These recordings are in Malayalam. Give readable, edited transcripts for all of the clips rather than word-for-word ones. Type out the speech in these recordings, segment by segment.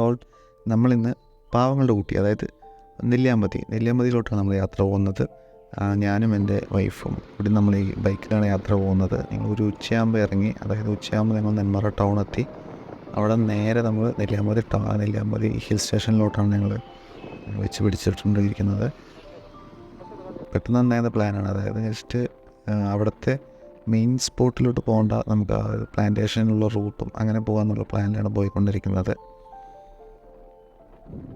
ഓൾ നമ്മളിന്ന് പാവങ്ങളുടെ ഊട്ടി, അതായത് നെല്ലിയാമ്പതിയിലോട്ടാണ് നമ്മൾ യാത്ര പോകുന്നത്. ഞാനും എൻ്റെ വൈഫും ഇവിടെ നമ്മൾ ഈ ബൈക്കിലാണ് യാത്ര പോകുന്നത്. ഞങ്ങൾ ഒരു ഉച്ചയാകുമ്പോൾ ഇറങ്ങി, അതായത് ഉച്ചയാകുമ്പോൾ ഞങ്ങൾ നെന്മാറ ടൗൺ എത്തി. അവിടെ നേരെ നമ്മൾ നെല്ലിയാമ്പതി ഹിൽ സ്റ്റേഷനിലോട്ടാണ് ഞങ്ങൾ വെച്ച് പിടിച്ചിട്ടുണ്ടിരിക്കുന്നത്. പെട്ടെന്ന് ഉണ്ടായിരുന്ന പ്ലാനാണ്, അതായത് ജസ്റ്റ് അവിടുത്തെ മെയിൻ സ്പോട്ടിലോട്ട് പോകേണ്ട, നമുക്ക് ആ പ്ലാന്റേഷനിലുള്ള റൂട്ടും അങ്ങനെ പോകാമെന്നുള്ള പ്ലാനിലാണ് പോയിക്കൊണ്ടിരിക്കുന്നത്.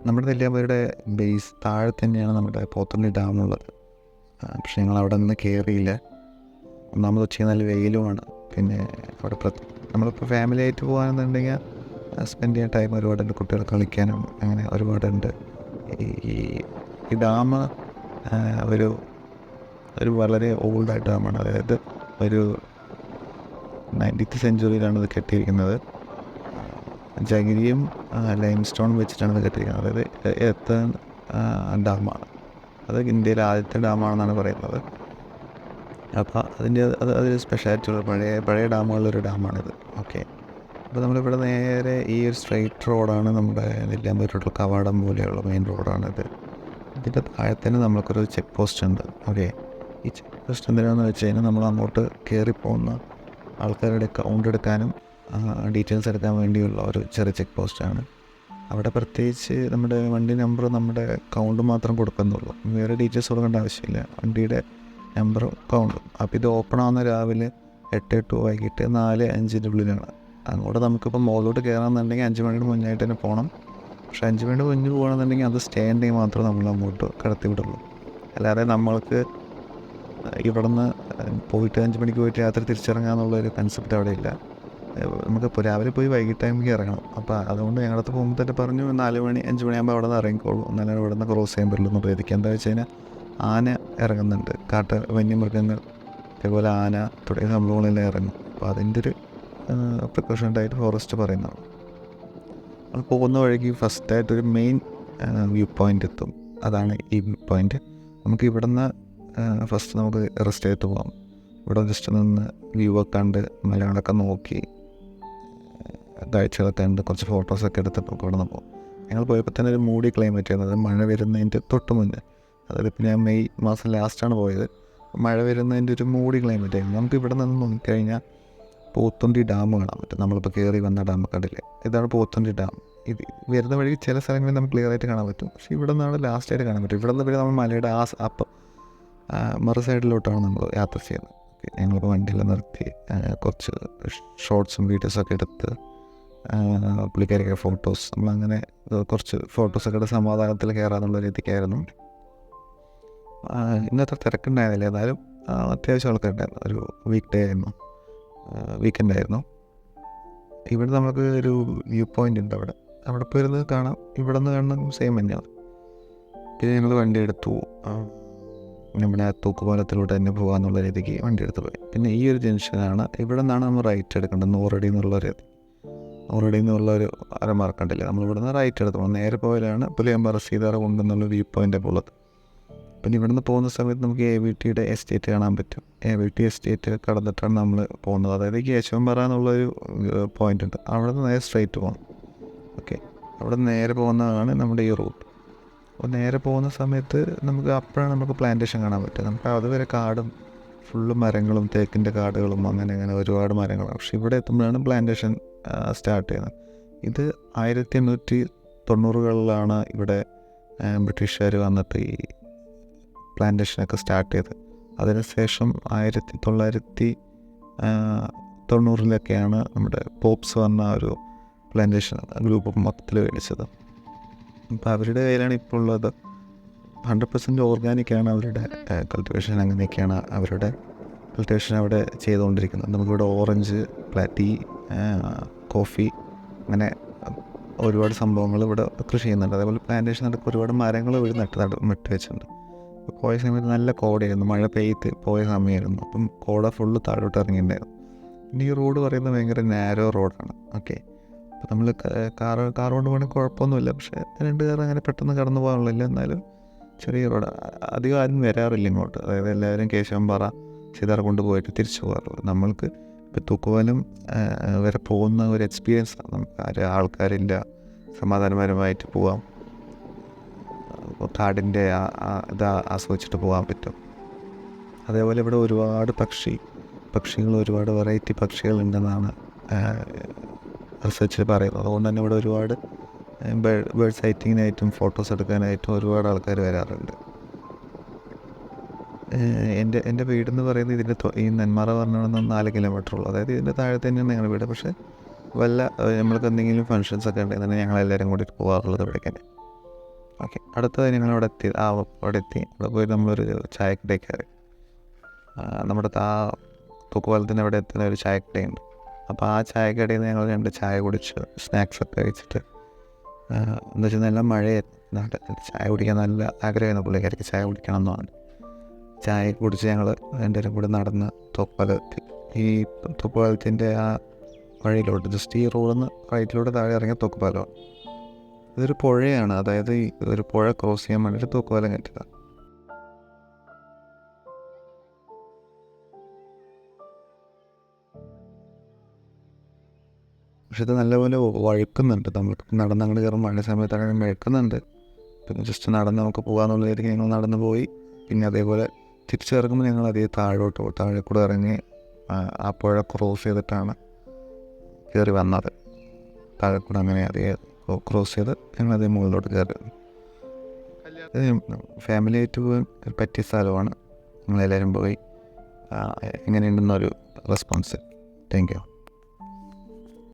നമ്മുടെ നെല്ലിയാമ്പതിയുടെ ബേസ് താഴെ തന്നെയാണ് നമ്മുടെ പോത്തുണ്ടി ഡാമുള്ളത്. പക്ഷെ ഞങ്ങൾ അവിടെ നിന്ന് കയറിയില്ല. ഒന്നാമത് ഉച്ചയ്ക്ക് നല്ല വെയിലുമാണ്. പിന്നെ അവിടെ നമ്മളിപ്പോൾ ഫാമിലി ആയിട്ട് പോകാനെന്നുണ്ടെങ്കിൽ സ്പെൻഡ് ചെയ്യാൻ ടൈം ഒരുപാടുണ്ട്, കുട്ടികൾ കളിക്കാനും അങ്ങനെ ഒരുപാടുണ്ട്. ഈ ഡാം ഒരു വളരെ ഓൾഡായ ഡാമാണ്. അതായത് ഒരു 19th സെഞ്ച്വറിയിലാണ് ഇത് കെട്ടിയിരിക്കുന്നത്. ജഗിരിയും ലൈം സ്റ്റോൺ വെച്ചിട്ടാണ് ഇത് കെട്ടിയിരിക്കുന്നത്. അതായത് എർത്തൻ ഡാമാണ്. അത് ഇന്ത്യയിലെ ആദ്യത്തെ ഡാമാണെന്നാണ് പറയുന്നത്. അപ്പോൾ അതൊരു സ്പെഷ്യാലിറ്റി ഉള്ള പഴയ ഡാമുകളിലൊരു ഡാമാണിത്. ഓക്കെ, അപ്പോൾ നമ്മളിവിടെ നേരെ ഈ ഒരു സ്ട്രെയിറ്റ് റോഡാണ് നമ്മുടെ നെല്ലിയാമ്പതിയിലോട്ടുള്ള കവാടം പോലെയുള്ള മെയിൻ റോഡാണിത്. ഇതിൻ്റെ താഴെ തന്നെ നമ്മൾക്കൊരു ചെക്ക് പോസ്റ്റ് ഉണ്ട്. ഓക്കെ, ഈ ചെക്ക് പോസ്റ്റ് എന്തിനാണെന്ന് വെച്ച് കഴിഞ്ഞാൽ നമ്മൾ അങ്ങോട്ട് കയറിപ്പോകുന്ന ആൾക്കാരുടെ കൗണ്ട് എടുക്കാനും ഡീറ്റെയിൽസ് എടുക്കാൻ വേണ്ടിയുള്ള ഒരു ചെറിയ ചെക്ക് പോസ്റ്റാണ്. അവിടെ പ്രത്യേകിച്ച് നമ്മുടെ വണ്ടി നമ്പർ, നമ്മുടെ കൗണ്ട് മാത്രം കൊടുക്കുന്നുള്ളൂ, വേറെ ഡീറ്റെയിൽസ് കൊടുക്കേണ്ട ആവശ്യമില്ല. വണ്ടിയുടെ നമ്പറും കൗണ്ടും. അപ്പോൾ ഇത് ഓപ്പൺ ആവുന്ന രാവിലെ 8 to വൈകിട്ട് 4-5 ഉള്ളിലാണ്. അങ്ങോട്ട് നമുക്കിപ്പോൾ മുകളിലോട്ട് കയറാമെന്നുണ്ടെങ്കിൽ 5 മണിയുടെ മുന്നായിട്ട് തന്നെ പോകണം. പക്ഷേ 5 മണിയുടെ മുന്നിൽ പോകണമെന്നുണ്ടെങ്കിൽ അത് സ്റ്റേ ഉണ്ടെങ്കിൽ മാത്രമേ നമ്മൾ അങ്ങോട്ട് കടത്തി വിടുള്ളൂ. അല്ലാതെ നമ്മൾക്ക് ഇവിടെ നിന്ന് പോയിട്ട് 5 മണിക്ക് പോയിട്ട് രാത്രി തിരിച്ചിറങ്ങാമെന്നുള്ളൊരു കൺസെപ്റ്റ് അവിടെ ഇല്ല. നമുക്കിപ്പോൾ രാവിലെ പോയി വൈകിട്ടാകുമ്പോൾ ഇറങ്ങണം. അപ്പോൾ അതുകൊണ്ട് ഞങ്ങളടുത്ത് പോകുമ്പോൾ തന്നെ പറഞ്ഞു 4 മണി 5 മണിയാകുമ്പോൾ അവിടെ നിന്ന് ഇറങ്ങിക്കോളൂ, എന്നാലും ഇവിടെ നിന്ന് ക്രോസ് ചെയ്യാൻ പറ്റുള്ളൂ എന്ന് പ്രേരിക്കുക. എന്താ വെച്ച് കഴിഞ്ഞാൽ ആന ഇറങ്ങുന്നുണ്ട്, വന്യമൃഗങ്ങൾ, അതേപോലെ ആന തുടങ്ങിയ സംഭവങ്ങളെല്ലാം ഇറങ്ങും. അപ്പോൾ അതിൻ്റെ ഒരു പ്രിക്കോഷനായിട്ട് ഫോറസ്റ്റ് പറയുന്നതാണ്. നമ്മൾ പോകുന്ന വഴിക്ക് ഫസ്റ്റായിട്ടൊരു മെയിൻ വ്യൂ പോയിൻ്റ് എത്തും. അതാണ് ഈ വ്യൂ പോയിൻ്റ്. നമുക്ക് ഇവിടെ നിന്ന് ഫസ്റ്റ് നമുക്ക് റെസ്റ്റ് ചെയ്തിട്ട് പോകാം. ഇവിടെ ജസ്റ്റ് നിന്ന് വ്യൂ ഒക്കെ കണ്ട് മലകളൊക്കെ നോക്കി കാഴ്ചകളൊക്കെ ഉണ്ട്, കുറച്ച് ഫോട്ടോസൊക്കെ എടുത്തിട്ട് നമുക്ക് ഇവിടെ നിന്ന് പോകും. ഞങ്ങൾ പോയപ്പോൾ തന്നെ ഒരു മൂടി ക്ലൈമറ്റ് ആയിരുന്നു. അത് മഴ വരുന്നതിൻ്റെ തൊട്ട് മുന്നേ, അതായത് ഇപ്പോൾ ഞാൻ മെയ് മാസം ലാസ്റ്റാണ് പോയത്. മഴ വരുന്നതിൻ്റെ ഒരു മൂടി ക്ലൈമറ്റ് ആയിരുന്നു. നമുക്ക് ഇവിടെ നിന്ന് നോക്കിക്കഴിഞ്ഞാൽ പോത്തുണ്ടി ഡാം കാണാൻ പറ്റും. നമ്മളിപ്പോൾ കയറി വന്ന ഡാം കണ്ടില്ലേ, ഇതാണ് പോത്തുണ്ടി ഡാം. ഇത് വരുന്ന വഴി ചില സ്ഥലങ്ങളിൽ നമുക്ക് ക്ലിയർ ആയിട്ട് കാണാൻ പറ്റും, പക്ഷേ ഇവിടെ നിന്നാണ് ലാസ്റ്റായിട്ട് കാണാൻ പറ്റും. ഇവിടെ നിന്ന് പിന്നെ നമ്മൾ മലയുടെ മറു സൈഡിലോട്ടാണ് നമ്മൾ യാത്ര ചെയ്യുന്നത്. ഞങ്ങളിപ്പോൾ വണ്ടിയിൽ നിർത്തി കുറച്ച് ഷോർട്സും വീഡിയോസൊക്കെ എടുത്ത് പുള്ളിക്കാരിയൊക്കെ ഫോട്ടോസ്, നമ്മളങ്ങനെ കുറച്ച് ഫോട്ടോസൊക്കെ എടുത്ത് സമാധാനത്തിൽ കയറാമെന്നുള്ള രീതിക്കായിരുന്നു. ഇന്നത്തെ തിരക്കുണ്ടായിരുന്നില്ല, എന്നാലും അത്യാവശ്യം ആൾക്കാരുണ്ടായിരുന്നു. ഒരു വീക്കെൻഡ് ആയിരുന്നു. ഇവിടെ നമുക്ക് ഒരു വ്യൂ പോയിൻ്റ് ഉണ്ട്. അവിടെ പോയിരുന്ന് കാണാം. ഇവിടെ നിന്ന് കാണുന്ന സെയിം തന്നെയാണ്. പിന്നെ ഞങ്ങൾ വണ്ടി എടുത്തു, നമ്മുടെ തൂക്കുപാലത്തിലൂടെ തന്നെ പോകാമെന്നുള്ള രീതിക്ക് വണ്ടി എടുത്ത് പോയി. പിന്നെ ഈ ഒരു ജംഗ്ഷനാണ്, ഇവിടെ നിന്നാണ് നമ്മൾ റൈറ്റ് എടുക്കേണ്ടത്. നൂറടി എന്നുള്ളൊരു അരമാർക്കുണ്ടല്ലേ, നമ്മളിവിടെ നിന്ന് റൈറ്റ് എടുത്ത് പോകണം. നേരെ പോയാലാണ് പുലിയമ്പാറ സീതാർകുണ്ട് എന്നുള്ള വ്യൂ പോയിൻ്റ് ഉള്ളത്. പിന്നെ ഇവിടെ നിന്ന് പോകുന്ന സമയത്ത് നമുക്ക് AVTയുടെ എസ്റ്റേറ്റ് കാണാൻ പറ്റും. AVT എസ്റ്റേറ്റ് കടന്നിട്ടാണ് നമ്മൾ പോകുന്നത്. അതായത് കേശവൻപാറ എന്നുള്ളൊരു പോയിൻ്റ് ഉണ്ട്, അവിടെ നിന്ന് നേരെ സ്ട്രൈറ്റ് പോകണം. ഓക്കെ, അവിടെ നേരെ പോകുന്നതാണ് നമ്മുടെ ഈ റൂട്ട്. അപ്പോൾ നേരെ പോകുന്ന സമയത്ത് അപ്പോഴാണ് നമുക്ക് പ്ലാന്റേഷൻ കാണാൻ പറ്റുക. നമുക്ക് അതുവരെ കാടും ഫുള്ള് മരങ്ങളും, തേക്കിൻ്റെ കാടുകളും അങ്ങനെ ഒരുപാട് മരങ്ങളാണ്. പക്ഷെ ഇവിടെ എത്തുമ്പോഴാണ് പ്ലാന്റേഷൻ സ്റ്റാർട്ട് ചെയ്യുന്നത്. ഇത് 1890-കളിലാണ് ഇവിടെ ബ്രിട്ടീഷുകാർ വന്നിട്ട് ഈ പ്ലാന്റേഷനൊക്കെ സ്റ്റാർട്ട് ചെയ്തത്. അതിനുശേഷം 1990-കളിലൊക്കെയാണ് നമ്മുടെ പോപ്സ് വന്ന ഒരു പ്ലാന്റേഷൻ ഗ്രൂപ്പ് മൊത്തത്തിൽ മേടിച്ചത്. അപ്പോൾ അവരുടെ കയ്യിലാണ് ഇപ്പോൾ ഉള്ളത്. 100% ഓർഗാനിക്കാണ് അവരുടെ കൾട്ടിവേഷൻ. അങ്ങനെയൊക്കെയാണ് അവരുടെ കൾട്ടിവേഷൻ അവിടെ ചെയ്തുകൊണ്ടിരിക്കുന്നത്. നമുക്കിവിടെ ഓറഞ്ച്, ടീ, കോഫി, അങ്ങനെ ഒരുപാട് സംഭവങ്ങൾ ഇവിടെ കൃഷി ചെയ്യുന്നുണ്ട്. അതേപോലെ പ്ലാന്റേഷൻ നടക്കുക ഒരുപാട് മരങ്ങൾ ഇവിടെ നട്ട് വെച്ചിട്ടുണ്ട്. പോയ സമയത്ത് നല്ല കോടയായിരുന്നു, മഴ പെയ്ത് പോയ സമയമായിരുന്നു. അപ്പം കോട ഫുള്ള് താഴോട്ട് ഇറങ്ങിയിട്ടുണ്ടായിരുന്നു. പിന്നെ ഈ റോഡ് പറയുന്നത് ഭയങ്കര നാരോ റോഡാണ്. ഓക്കെ, അപ്പോൾ നമ്മൾ കാർ കൊണ്ട് പോകണമെങ്കിൽ കുഴപ്പമൊന്നുമില്ല, പക്ഷേ 2 കാർ അങ്ങനെ പെട്ടെന്ന് കടന്നു പോകാനുള്ളില്ല. എന്നാലും ചെറിയ റോഡ്, അധികം ആരും വരാറില്ല ഇങ്ങോട്ട്. അതായത് എല്ലാവരും കേശവൻപാറ സീതാർകുണ്ട് പോയിട്ട് തിരിച്ചു പോകാറുള്ളൂ. നമ്മൾക്ക് ഇപ്പോൾ തൂക്കുപാലം വരെ പോകുന്ന ഒരു എക്സ്പീരിയൻസ് ആണ്. നമുക്ക് ആൾക്കാരില്ല, സമാധാനപരമായിട്ട് പോവാം. കാടിൻ്റെ ഇത് ആസ്വദിച്ചിട്ട് പോകാൻ പറ്റും. അതേപോലെ ഇവിടെ ഒരുപാട് പക്ഷികൾ ഒരുപാട് വെറൈറ്റി പക്ഷികളുണ്ടെന്നാണ് റിസർച്ചിൽ പറയുന്നത്. അതുകൊണ്ട് തന്നെ ഇവിടെ ഒരുപാട് ബേർഡ് സൈറ്റിങ്ങിനായിട്ടും ഫോട്ടോസ് എടുക്കാനായിട്ടും ഒരുപാട് ആൾക്കാർ വരാറുണ്ട്. എൻ്റെ വീടെന്ന് പറയുന്നത് ഇതിൻ്റെ ഈ നെന്മാറ പറഞ്ഞാൽ 4 കിലോമീറ്റർ ഉള്ളൂ. അതായത് ഇതിൻ്റെ താഴെ തന്നെയാണ് ഞങ്ങളുടെ വീട്. പക്ഷേ നമ്മൾക്ക് എന്തെങ്കിലും ഫങ്ഷൻസൊക്കെ ഉണ്ടെങ്കിൽ ഞങ്ങളെല്ലാവരും കൂടിയിട്ട് പോകാറുള്ളത് ഇവിടേക്ക്. ഓക്കെ, അടുത്തത് ഞങ്ങളവിടെ എത്തി. അവിടെ പോയി നമ്മളൊരു ചായക്കടയിൽ കയറി. നമ്മുടെ തൂക്കുപാലത്തിൻ്റെ അവിടെ എത്തുന്ന ഒരു ചായക്കടയുണ്ട്. അപ്പോൾ ആ ചായക്കടയിൽ നിന്ന് ഞങ്ങൾ 2 ചായ കുടിച്ച് സ്നാക്സൊക്കെ കഴിച്ചിട്ട്, എന്താ വെച്ചാൽ നല്ല മഴയായിരുന്നു. ചായ കുടിക്കാൻ നല്ല ആഗ്രഹമായിരുന്നു പുള്ളിക്കാർക്ക്, ചായ കുടിക്കണം എന്നാണ്. ചായ കുടിച്ച് ഞങ്ങൾ രണ്ടുപേരും കൂടി നടന്ന് തൂക്കുപാലത്തിൽ, ഈ തൂക്കുപാലത്തിൻ്റെ ആ വഴിയിലോട്ട് ജസ്റ്റ് ഈ റോഡിൽ നിന്ന് റൈറ്റിലൂടെ താഴെ ഇറങ്ങിയ തൂക്കുപാലമാണ്. ഇതൊരു പുഴയാണ്. അതായത് ഈ ഒരു പുഴ ക്രോസ് ചെയ്യാൻ വേണ്ടിയിട്ട് തൂക്കുപാലം കെട്ടിയതാണ്. പക്ഷെ ഇത് നല്ലപോലെ വഴുക്കുന്നുണ്ട്. നമ്മൾക്ക് നടന്നങ്ങോട്ട് കയറും മഴ സമയത്താണ് വഴുക്കുന്നുണ്ട്. പിന്നെ ജസ്റ്റ് നടന്ന് നമുക്ക് പോകാമെന്നുള്ള രീതിക്ക് ഞങ്ങൾ നടന്ന് പോയി. പിന്നെ അതേപോലെ തിരിച്ചിറങ്ങുമ്പോൾ ഞങ്ങൾ അതേ താഴെ കൂടെ ഇറങ്ങി ആ പുഴ ക്രോസ് ചെയ്തിട്ടാണ് കയറി വന്നത്. താഴെ കൂടെ അങ്ങനെ അതേ ക്രോസ് ചെയ്ത് ഞങ്ങൾ അതേ മുകളിലോട്ട് കയറി. ഫാമിലിയായിട്ട് പോകാൻ പറ്റിയ സ്ഥലമാണ്. ഞങ്ങളെല്ലാവരും പോയി. എങ്ങനെയുണ്ടെന്നൊരു റെസ്പോൺസ്. Thank you.